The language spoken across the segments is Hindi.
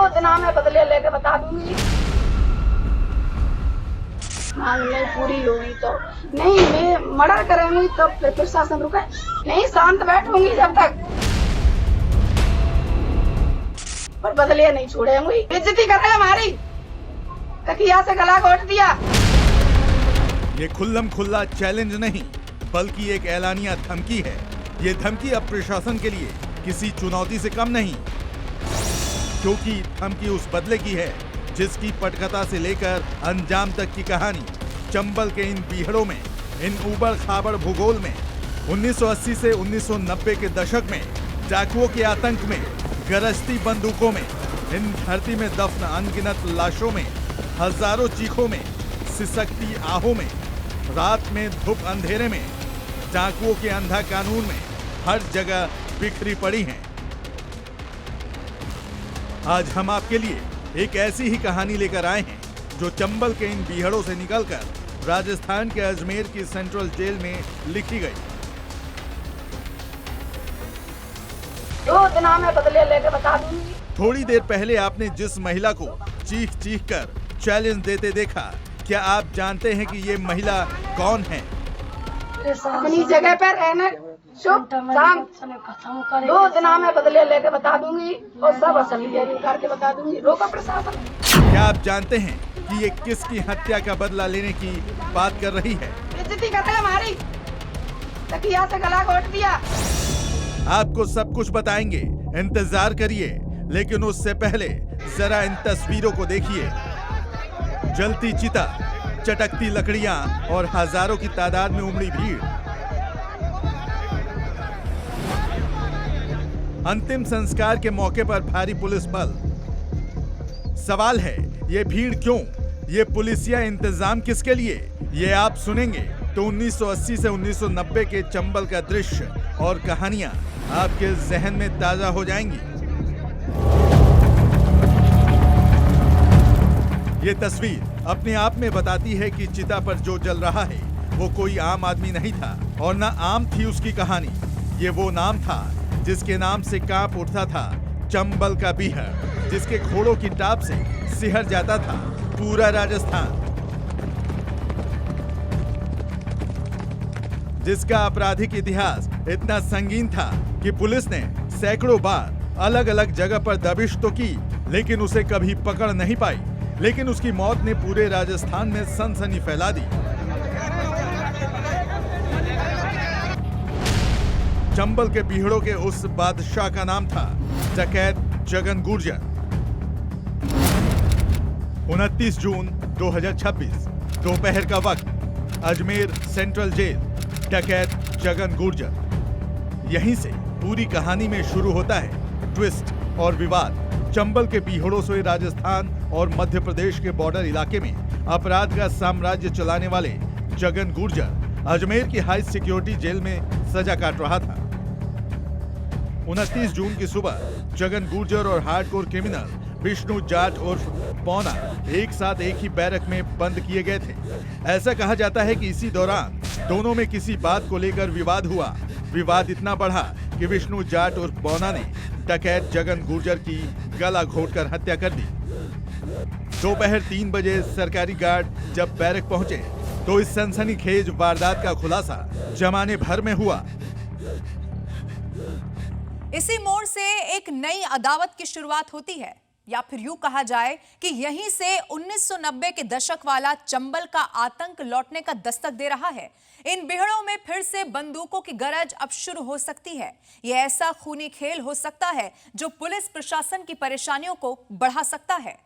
दिना में बदले लेके बता दूंगी। मांग नहीं पूरी होगी तो नहीं, मैं मर्डर करूंगी तब फिर प्रशासन रुके नहीं, शांत बैठूंगी जब तक, पर बदले नहीं छोड़ेंगी। बेइज्जती कर रहे हैं हमारी, तकिया से गला घोट दिया। ये खुल्लम खुल्ला चैलेंज नहीं बल्कि एक ऐलानिया धमकी है। ये धमकी अब प्रशासन के लिए किसी चुनौती से कम नहीं, क्योंकि धमकी उस बदले की है जिसकी पटकथा से लेकर अंजाम तक की कहानी चंबल के इन बीहड़ों में, इन उबड़ खाबड़ भूगोल में, 1980 से 1990 के दशक में डाकुओं के आतंक में, गरजती बंदूकों में, इन धरती में दफन अनगिनत लाशों में, हजारों चीखों में, सिसकती आहों में, रात में धूप अंधेरे में, डाकुओं के अंधा कानून में, हर जगह बिखरी पड़ी हैं। आज हम आपके लिए एक ऐसी ही कहानी लेकर आए हैं जो चंबल के इन बीहड़ों से निकलकर राजस्थान के अजमेर की सेंट्रल जेल में लिखी गई। 2 दिना में बदले लेके बता दूंगी। थोड़ी देर पहले आपने जिस महिला को चीख चीख कर चैलेंज देते देखा, क्या आप जानते हैं कि ये महिला कौन है? अपनी जगह पर रहना शुभ शाम 2 दिना में बदले लेके बता दूंगी और सब असली करके बता दूंगी। रोको प्रशासन। क्या आप जानते हैं कि ये किसकी हत्या का बदला लेने की बात कर रही है? बेइज्जती कर रहे हैं हमारी, तकिया से गला घोट दिया। आपको सब कुछ बताएंगे, इंतजार करिए। लेकिन उससे पहले जरा इन तस्वीरों को देखिए। जलती चिता, चटकती लकड़ियां और हजारों की तादाद में उमड़ी भीड़। अंतिम संस्कार के मौके पर भारी पुलिस बल। सवाल है, ये भीड़ क्यों? ये पुलिसिया इंतजाम किसके लिए? ये आप सुनेंगे तो 1980 से 1990 के चंबल का दृश्य और कहानियां आपके जहन में ताजा हो जाएंगी। ये तस्वीर अपने आप में बताती है कि चिता पर जो जल रहा है वो कोई आम आदमी नहीं था और ना आम थी उसकी कहानी। ये वो नाम था जिसके नाम से कांप उठता था चंबल का बीहड़, जिसके घोड़ों की टाप से सिहर जाता था पूरा राजस्थान, जिसका आपराधिक इतिहास इतना संगीन था कि पुलिस ने सैकड़ों बार अलग अलग जगह पर दबिश तो की लेकिन उसे कभी पकड़ नहीं पाई। लेकिन उसकी मौत ने पूरे राजस्थान में सनसनी फैला दी। चंबल के बीहड़ों के उस बादशाह का नाम था डकैत जगन गुर्जर। 29 जून 2026 दोपहर का वक्त, अजमेर सेंट्रल जेल, डकैत जगन गुर्जर। यहीं से पूरी कहानी में शुरू होता है ट्विस्ट और विवाद। चंबल के बीहड़ों से राजस्थान और मध्य प्रदेश के बॉर्डर इलाके में अपराध का साम्राज्य चलाने वाले जगन गुर्जर अजमेर की हाई सिक्योरिटी जेल में सजा काट रहा था। 29 जून की सुबह जगन गुर्जर और हार्डकोर क्रिमिनल विष्णु जाट उर्फ पौना एक साथ एक ही बैरक में बंद किए गए थे। ऐसा कहा जाता है कि इसी दौरान दोनों में किसी बात को लेकर विवाद हुआ। विवाद इतना बढ़ा कि विष्णु जाट उर्फ पौना ने डकैत जगन गुर्जर की गला घोटकर हत्या कर दी। दोपहर 3 बजे सरकारी गार्ड जब बैरक पहुंचे तो इस सनसनीखेज वारदात का खुलासा जमाने भर में हुआ। इसी मोड़ से एक नई अदावत की शुरुआत होती है, या फिर यूं कहा जाए कि यहीं से 1990 के दशक वाला चंबल का आतंक लौटने का दस्तक दे रहा है। इन बिहड़ों में फिर से बंदूकों की गरज अब शुरू हो सकती है। यह ऐसा खूनी खेल हो सकता है जो पुलिस प्रशासन की परेशानियों को बढ़ा सकता है।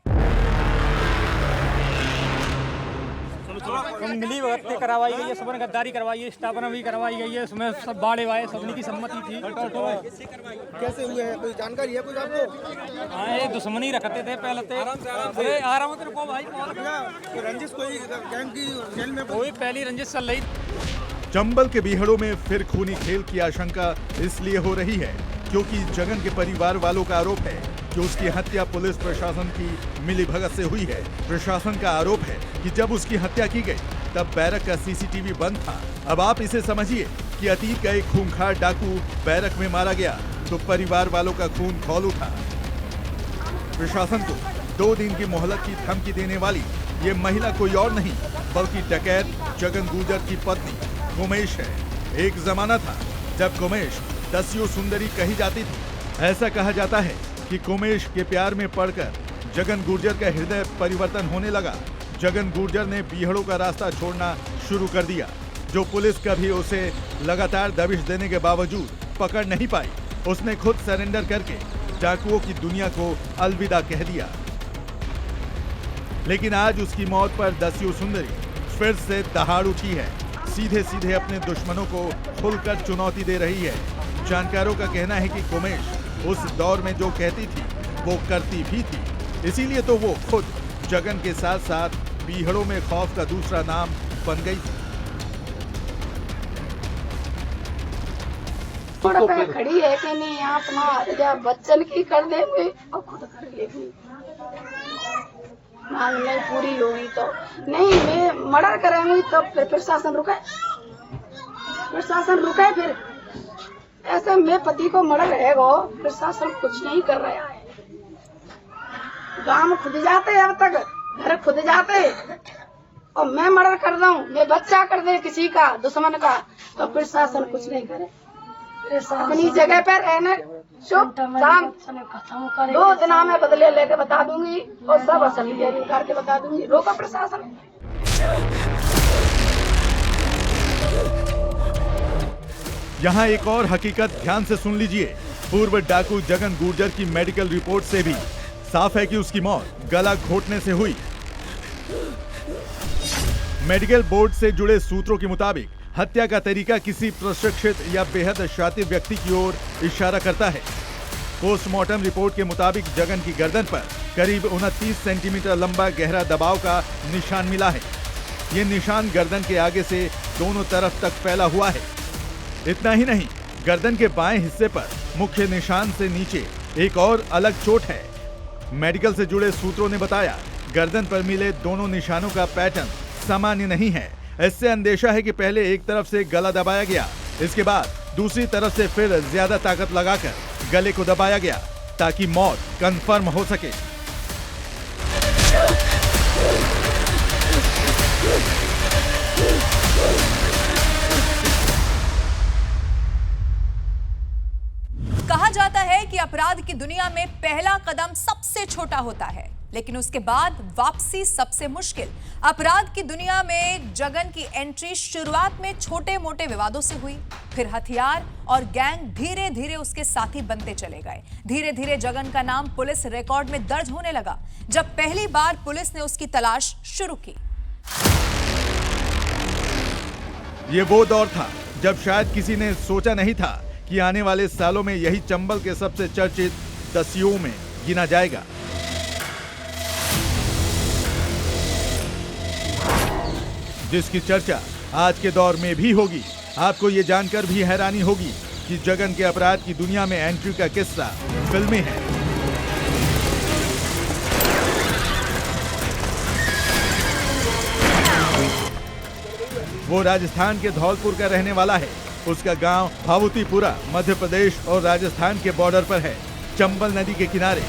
मिली भगत करवाई गई है, सबने गद्दारी करवाई है, स्थापना भी करवाई गई है, उसमें सब बाड़े वाए सबने की सम्मति थी। कैसे हुए हैं, कोई जानकारी है कुछ आपको? हाँ, ये दुश्मनी रखते थे पहले थे। अरे आ रहा हूँ तेरे को भाई, कोई रंजिश, कोई गैंग की जेल में कोई पहली रंजिश चल रही। चंबल के बीहड़ों में फिर खूनी खेल की आशंका इसलिए हो रही है क्योंकि जगन के परिवार वालों का आरोप है कि उसकी हत्या पुलिस प्रशासन की मिलीभगत से हुई है। प्रशासन का आरोप है कि जब उसकी हत्या की गई तब बैरक का सीसीटीवी बंद था। अब आप इसे समझिए कि अतीत का एक खूंखार डाकू बैरक में मारा गया तो परिवार वालों का खून खौल उठा। प्रशासन को 2 दिन की मोहलत की धमकी देने वाली ये महिला कोई और नहीं बल्कि डकैत जगन गुर्जर की पत्नी उमेश है। एक जमाना था जब उमेश दस्यु सुंदरी कही जाती थी। ऐसा कहा जाता है कि उमेश के प्यार में पड़कर जगन गुर्जर का हृदय परिवर्तन होने लगा। जगन गुर्जर ने बीहड़ों का रास्ता छोड़ना शुरू कर दिया, जो पुलिस कभी उसे लगातार दबिश देने के बावजूद पकड़ नहीं पाई। उसने खुद सरेंडर करके डाकुओं की दुनिया को अलविदा कह दिया। लेकिन आज उसकी मौत पर दस्यु सुंदरी फिर से दहाड़ उठी है। सीधे सीधे अपने दुश्मनों को खुलकर चुनौती दे रही है। जानकारों का कहना है कि उमेश उस दौर में जो कहती थी वो करती भी थी, इसीलिए तो वो खुद जगन के साथ साथ बीहड़ों में खौफ का दूसरा नाम बन गई थी। थोड़ा पे खड़ी है कि नहीं, आत्महत्या बच्चन की कर देंगे और खुद कर लेगी। मांग नहीं पूरी होगी तो नहीं, मैं मर्डर करेंगी तो फिर प्रशासन रुके, प्रशासन रुके। फिर ऐसे में पति को मर्डर रहेगा, प्रशासन कुछ नहीं कर रहा है। गांव खुद जाते, अब तक घर खुद जाते, और मैं मर्डर कर दूं, मैं बच्चा कर दे किसी का दुश्मन का, तो प्रशासन कुछ नहीं करे। अपनी जगह पर रहना, शुभ शाम 2 दिन में बदले लेके बता दूंगी और सब असली करके बता दूंगी। रोका प्रशासन। यहाँ एक और हकीकत ध्यान से सुन लीजिए। पूर्व डाकू जगन गुर्जर की मेडिकल रिपोर्ट से भी साफ है कि उसकी मौत गला घोटने से हुई। मेडिकल बोर्ड से जुड़े सूत्रों के मुताबिक हत्या का तरीका किसी प्रशिक्षित या बेहद शातिर व्यक्ति की ओर इशारा करता है। पोस्टमार्टम रिपोर्ट के मुताबिक जगन की गर्दन पर करीब 29 सेंटीमीटर लंबा गहरा दबाव का निशान मिला है। ये निशान गर्दन के आगे से दोनों तरफ तक फैला हुआ है। इतना ही नहीं, गर्दन के बाएं हिस्से पर मुख्य निशान से नीचे एक और अलग चोट है। मेडिकल से जुड़े सूत्रों ने बताया, गर्दन पर मिले दोनों निशानों का पैटर्न सामान्य नहीं है। इससे अंदेशा है कि पहले एक तरफ से गला दबाया गया, इसके बाद दूसरी तरफ से फिर ज्यादा ताकत लगाकर गले को दबाया गया ताकि मौत कंफर्म हो सके। कहा जाता है कि अपराध की दुनिया में पहला कदम सबसे छोटा होता है, लेकिन उसके बाद वापसी सबसे मुश्किल। अपराध की दुनिया में जगन की एंट्री शुरुआत में छोटे मोटे विवादों से हुई, फिर हथियार और गैंग धीरे धीरे उसके साथी बनते चले गए। धीरे धीरे जगन का नाम पुलिस रिकॉर्ड में दर्ज होने लगा। जब पहली बार पुलिस ने उसकी तलाश शुरू की, ये वो दौर था जब शायद किसी ने सोचा नहीं था कि आने वाले सालों में यही चंबल के सबसे चर्चित दस्युओं में गिना जाएगा। जिसकी चर्चा आज के दौर में भी होगी। आपको ये जानकर भी हैरानी होगी कि जगन के अपराध की दुनिया में एंट्री का किस्सा फिल्मी है। वो राजस्थान के धौलपुर का रहने वाला है। उसका गांव भावुतीपुरा मध्य प्रदेश और राजस्थान के बॉर्डर पर है, चंबल नदी के किनारे।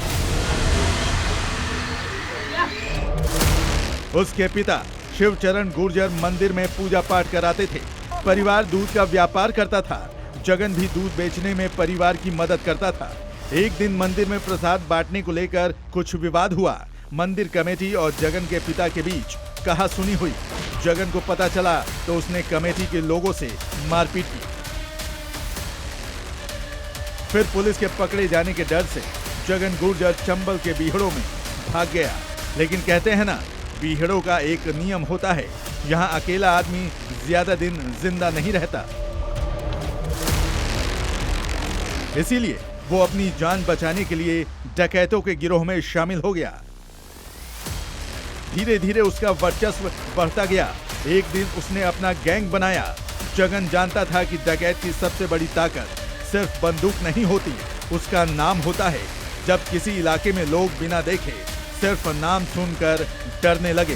उसके पिता शिवचरण गुर्जर मंदिर में पूजा पाठ कराते थे। परिवार दूध का व्यापार करता था। जगन भी दूध बेचने में परिवार की मदद करता था। एक दिन मंदिर में प्रसाद बांटने को लेकर कुछ विवाद हुआ। मंदिर कमेटी और जगन के पिता के बीच कहासुनी हुई। जगन को पता चला तो उसने कमेटी के लोगों से मारपीट की। फिर पुलिस के पकड़े जाने के डर से जगन गुर्जर चंबल के बीहड़ों में भाग गया। लेकिन कहते हैं ना, बीहड़ों का एक नियम होता है, यहाँ अकेला आदमी ज्यादा दिन जिंदा नहीं रहता। इसीलिए वो अपनी जान बचाने के लिए डकैतों के गिरोह में शामिल हो गया। धीरे धीरे उसका वर्चस्व बढ़ता गया। एक दिन उसने अपना गैंग बनाया। जगन जानता था कि डकैत की सबसे बड़ी ताकत सिर्फ बंदूक नहीं होती, उसका नाम होता है। जब किसी इलाके में लोग बिना देखे सिर्फ नाम सुनकर डरने लगे।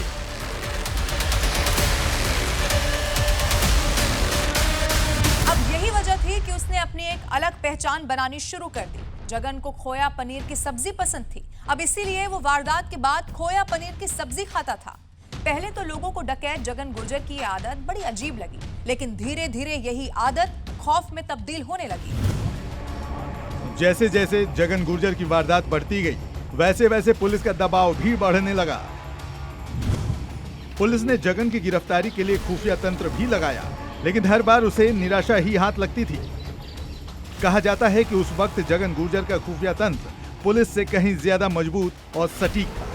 अब यही वजह थी कि उसने अपनी एक अलग पहचान बनानी शुरू कर दी। जगन को खोया पनीर की सब्जी पसंद थी अब इसीलिए वो वारदात के बाद खोया पनीर की सब्जी खाता था। पहले तो लोगों को डकैत जगन गुर्जर की ये आदत बड़ी अजीब लगी, लेकिन धीरे धीरे यही आदत खौफ में तब्दील होने लगी। जैसे जैसे जगन गुर्जर की वारदात बढ़ती गई, वैसे वैसे पुलिस का दबाव भी बढ़ने लगा। पुलिस ने जगन की गिरफ्तारी के लिए खुफिया तंत्र भी लगाया, लेकिन हर बार उसे निराशा ही हाथ लगती थी। कहा जाता है कि उस वक्त जगन गुर्जर का खुफिया तंत्र पुलिस से कहीं ज्यादा मजबूत और सटीक था।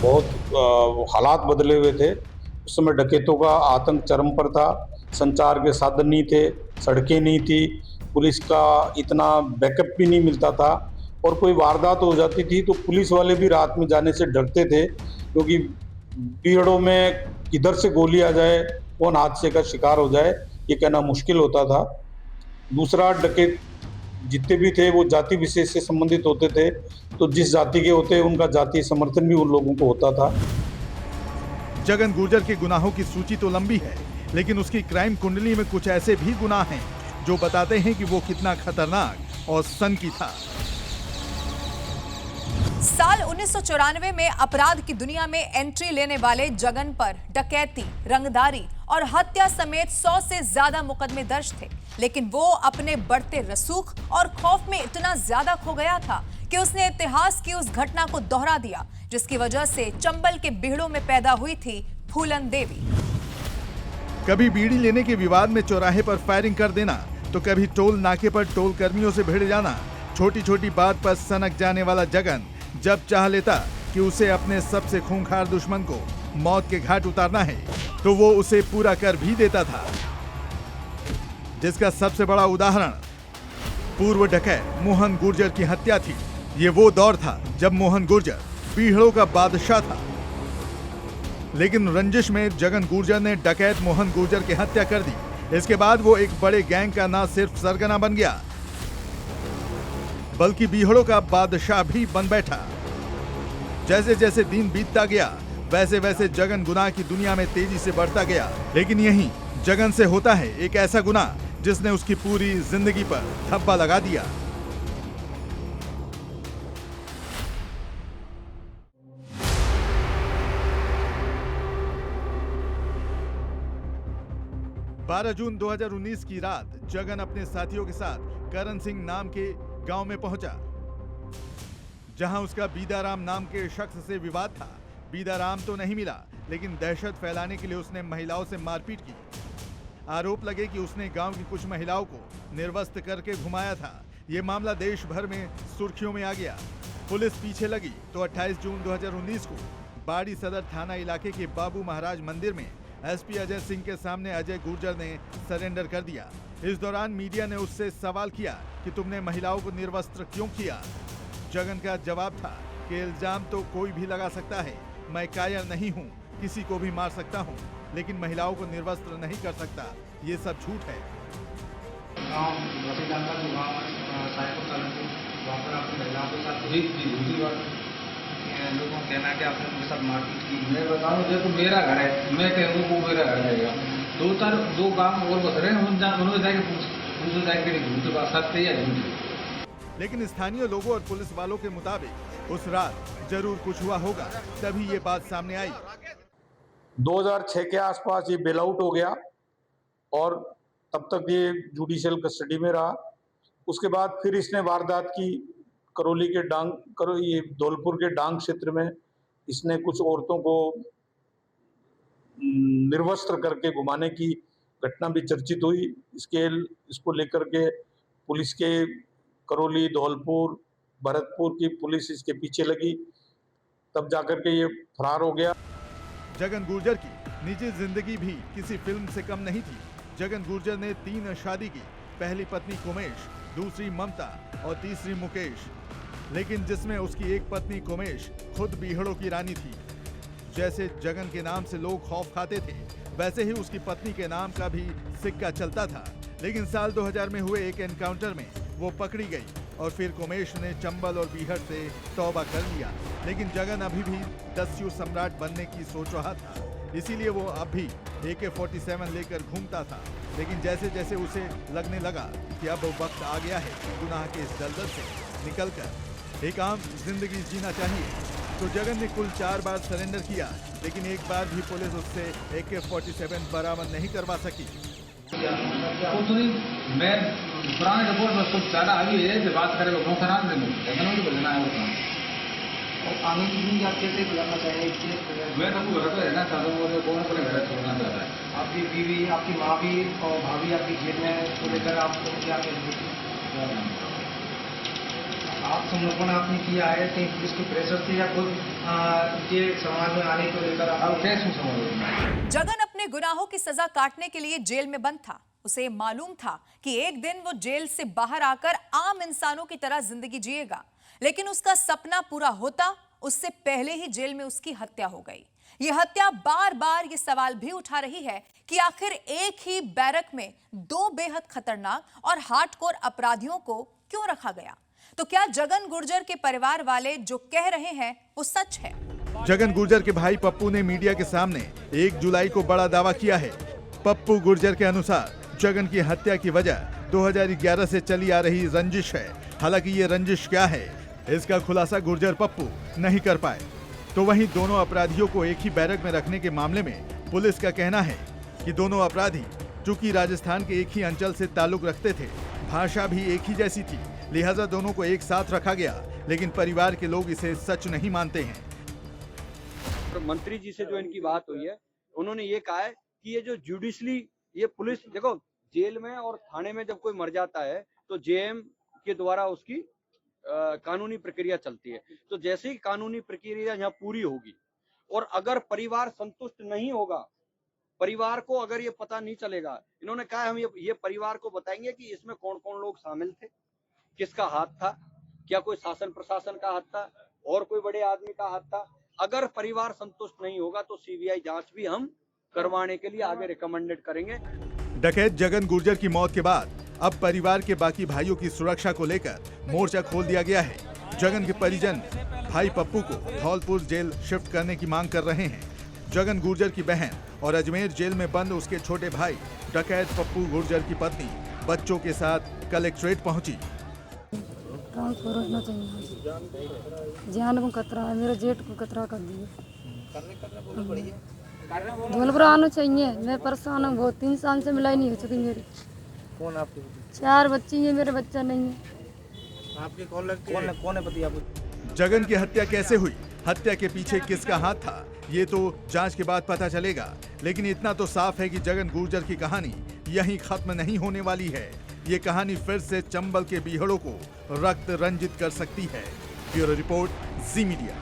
बहुत हालात बदले हुए थे। उस समय डकैतों का आतंक चरम पर था। संचार के साधन नहीं थे, सड़कें नहीं थी, पुलिस का इतना बैकअप भी नहीं मिलता था, और कोई वारदात हो जाती थी तो पुलिस वाले भी रात में जाने से डरते थे, क्योंकि भीड़ों में किधर से गोली आ जाए, कौन हादसे का शिकार हो जाए, ये कहना मुश्किल होता था। दूसरा, डकैत जितने भी थे वो जाति विशेष से संबंधित होते थे, तो जिस जाति के होते उनका जातीय समर्थन भी उन लोगों को होता था। जगन गुर्जर के गुनाहों की सूची तो लंबी है, लेकिन उसकी क्राइम कुंडली में कुछ ऐसे भी गुनाह हैं जो बताते हैं कि वो कितना खतरनाक और सनकी था। साल 1994 में अपराध की दुनिया में एंट्री लेने वाले जगन पर डकैती, रंगदारी और हत्या समेत 100 से ज्यादा मुकदमे दर्ज थे, लेकिन वो अपने बढ़ते रसूख और खौफ में इतना ज्यादा खो गया था कि उसने इतिहास की उस घटना को दोहरा दिया जिसकी वजह से चंबल के बीहड़ों में पैदा हुई थी फूलन देवी। कभी बीड़ी लेने के विवाद में चौराहे पर फायरिंग कर देना, तो कभी टोल नाके पर टोल कर्मियों से भिड़ जाना। छोटी छोटी बात पर सनक जाने वाला जगन जब चाह लेता कि उसे अपने सबसे खूंखार दुश्मन को मौत के घाट उतारना है, तो वो उसे पूरा कर भी देता था। जिसका सबसे बड़ा उदाहरण पूर्व डकैत मोहन गुर्जर की हत्या थी। ये वो दौर था जब मोहन गुर्जर बीहड़ों का बादशाह था, लेकिन रंजिश में जगन गुर्जर ने डकैत मोहन गुर्जर की हत्या कर दी। इसके बाद वो एक बड़े गैंग का न सिर्फ सरगना बन गया, बल्कि बीहड़ों का बादशाह भी बन बैठा। जैसे जैसे दिन बीतता गया, वैसे वैसे जगन गुनाह की दुनिया में तेजी से बढ़ता गया। लेकिन यही जगन से होता है एक ऐसा गुनाह जिसने उसकी पूरी जिंदगी पर धब्बा लगा दिया। बारह जून 2019 की रात जगन अपने साथियों के साथ करण सिंह नाम के गांव में पहुंचा, जहां उसका बीदाराम नाम के शख्स से विवाद था। बीदाराम तो नहीं मिला, लेकिन दहशत फैलाने के लिए उसने महिलाओं से मारपीट की। आरोप लगे कि उसने गांव की कुछ महिलाओं को निर्वस्त्र करके घुमाया था। ये मामला देश भर में सुर्खियों में आ गया। पुलिस पीछे लगी तो 28 जून 2019 को बाड़ी सदर थाना इलाके के बाबू महाराज मंदिर में एसपी अजय सिंह के सामने अजय गुर्जर ने सरेंडर कर दिया। इस दौरान मीडिया ने उससे सवाल किया कि तुमने महिलाओं को निर्वस्त्र क्यों किया। जगन का जवाब था कि इल्जाम तो कोई भी लगा सकता है, मैं कायर नहीं हूँ, किसी को भी मार सकता हूँ, लेकिन महिलाओं को निर्वस्त्र नहीं कर सकता, ये सब झूठ है। लोगों का कहना है कि आपने उनके साथ मारपीट की। मैं बताऊं, देखो मेरा घर है, मैं कहूँ वो मेरा घर जाएगा। दो गांव और बस रहे हैं, उन्होंने जाके पूछो जाएंगे झूठ बात सत्य या झूठ। लेकिन स्थानीय लोगों और पुलिस वालों के मुताबिक उस रात जरूर कुछ हुआ होगा, तभी ये बात सामने आई। 2006 के आसपास ये बेल आउट हो गया और तब तक ये जुडिशियल कस्टडी में रहा। उसके बाद फिर इसने वारदात की करौली के ये धौलपुर के डांग क्षेत्र में। इसने कुछ औरतों को निर्वस्त्र करके घुमाने की घटना भी चर्चित हुई। इसको लेकर के पुलिस के करौली, धौलपुर, भरतपुर की पुलिस इसके पीछे लगी, तब जाकर के ये फरार हो गया। जगन गुर्जर की निजी जिंदगी भी किसी फिल्म से कम नहीं थी। जगन गुर्जर ने 3 शादी की, पहली पत्नी कुमेश, दूसरी ममता और तीसरी मुकेश, लेकिन जिसमें उसकी एक पत्नी कुमेश खुद बीहड़ों की रानी थी। जैसे जगन के नाम से लोग खौफ खाते थे, वैसे ही उसकी पत्नी के नाम का भी सिक्का चलता था। लेकिन साल 2000 में हुए एक एनकाउंटर में वो पकड़ी गई और फिर कुमेश ने चंबल और बीहड़ से तौबा कर लिया। लेकिन जगन अभी भी दस्यु सम्राट बनने की सोच रहा था, इसीलिए वो अब भी AK-47 लेकर घूमता था। लेकिन जैसे जैसे उसे लगने लगा कि अब वक्त आ गया है गुनाह के इस दलदल से निकलकर एक आम जिंदगी जीना चाहिए। तो जगन ने कुल 4 बार सरेंडर किया, लेकिन एक बार भी पुलिस उससे AK-47 बरामद नहीं करवा सकी। कुछ नहीं, मैं पुराने रिपोर्ट में कुछ ज्यादा अभी है जो बात करेगा वो खराब नहीं बोलना है उसका। और कानून भी आप कैसे बुलाना चाहेंगे? मैं तो घर पे रहना चाहता हूँ और कौन अपने घर छोड़ना चाहता है। आपकी बीवी, आपकी माँ भी और भाभी आपकी जेल में को लेकर आपको क्या कहेंगे? आप समर्पण आपने किया है कहीं पुलिस के प्रेशर से या खुद ये समाज में आने को लेकर आप कैसे समझ? जगन अपने गुनाहों की सजा काटने के लिए जेल में बंद था। उसे मालूम था कि एक दिन वो जेल से बाहर आकर आम इंसानों की तरह जिंदगी जिएगा, लेकिन उसका सपना पूरा होता उससे पहले ही जेल में उसकी हत्या हो गई। यह हत्या बार बार ये सवाल भी उठा रही है कि आखिर एक ही बैरक में 2 बेहद खतरनाक और हार्डकोर अपराधियों को क्यों रखा गया। तो क्या जगन गुर्जर के परिवार वाले जो कह रहे हैं वो सच है? जगन गुर्जर के भाई पप्पू ने मीडिया के सामने 1 जुलाई को बड़ा दावा किया है। पप्पू गुर्जर के अनुसार जगन की हत्या की वजह 2011 से चली आ रही रंजिश है। हालांकि ये रंजिश क्या है, इसका खुलासा गुर्जर पप्पू नहीं कर पाए। तो वहीं दोनों अपराधियों को एक ही बैरक में रखने के मामले में पुलिस का कहना है कि दोनों अपराधी चूंकि राजस्थान के एक ही अंचल से ताल्लुक रखते थे, भाषा भी एक ही जैसी थी, लिहाजा दोनों को एक साथ रखा गया। लेकिन परिवार के लोग इसे सच नहीं मानते हैं। तो मंत्री जी से जो इनकी बात हुई है, उन्होंने ये कहा है कि ये जो जुडिशली ये पुलिस, देखो जेल में और थाने में जब कोई मर जाता है तो जेएम के द्वारा उसकी कानूनी प्रक्रिया चलती है। तो जैसे ही कानूनी प्रक्रिया यहाँ पूरी होगी और अगर परिवार संतुष्ट नहीं होगा, परिवार को अगर ये पता नहीं चलेगा, इन्होंने कहा हम ये परिवार को बताएंगे कि इसमें कौन कौन लोग शामिल थे, किसका हाथ था, क्या कोई शासन प्रशासन का हाथ था और कोई बड़े आदमी का हाथ था। अगर परिवार संतुष्ट नहीं होगा तो सीबीआई जांच भी हम करवाने के लिए आगे रिकमेंडेड करेंगे। डकैत जगन गुर्जर की मौत के बाद अब परिवार के बाकी भाइयों की सुरक्षा को लेकर मोर्चा खोल दिया गया है। जगन के परिजन भाई पप्पू को धौलपुर जेल शिफ्ट करने की मांग कर रहे हैं। जगन गुर्जर की बहन और अजमेर जेल में बंद उसके छोटे भाई डकैत पप्पू गुर्जर की पत्नी बच्चों के साथ कलेक्ट्रेट पहुंची। को रोकना चाहिए, जान को खतरा है, मेरे जेठ को खतरा कर दिए। धौलपुर आना चाहिए, मैं परेशान हूँ बहुत, 3 साल से मिलाई नहीं हो चुकी मेरी। कौन आपके? 4 बच्ची है, मेरे बच्चा नहीं है। आपके कौन लगती है? कौन है पति आपको? जगन की हत्या कैसे हुई, हत्या के पीछे किसका हाथ था, ये तो जांच के बाद पता चलेगा। लेकिन इतना तो साफ है कि जगन गुर्जर की कहानी यहीं खत्म नहीं होने वाली है। ये कहानी फिर से चंबल के बीहड़ों को रक्त रंजित कर सकती है। ब्यूरो रिपोर्ट, जी मीडिया।